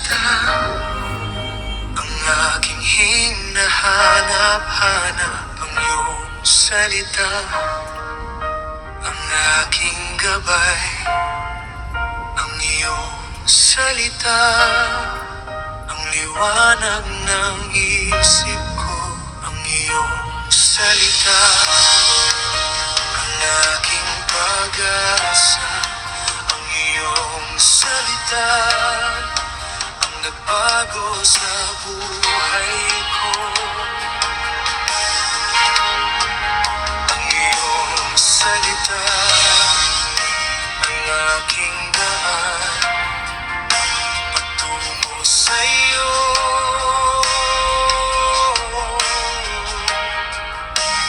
kita, ang aking hinahanap-hanap, ang iyong salita, ang aking gabay, ang iyong salita, ang liwanag ng isip ko, ang iyong salita, ang aking pag-asa, ang iyong salita, ang nagbago sa buhay ko. Ang iyong salita, ang aking daan, patungo sa'yo.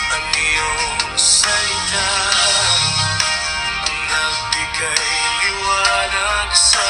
Ang iyong salita, ang nagbigay liwanag sa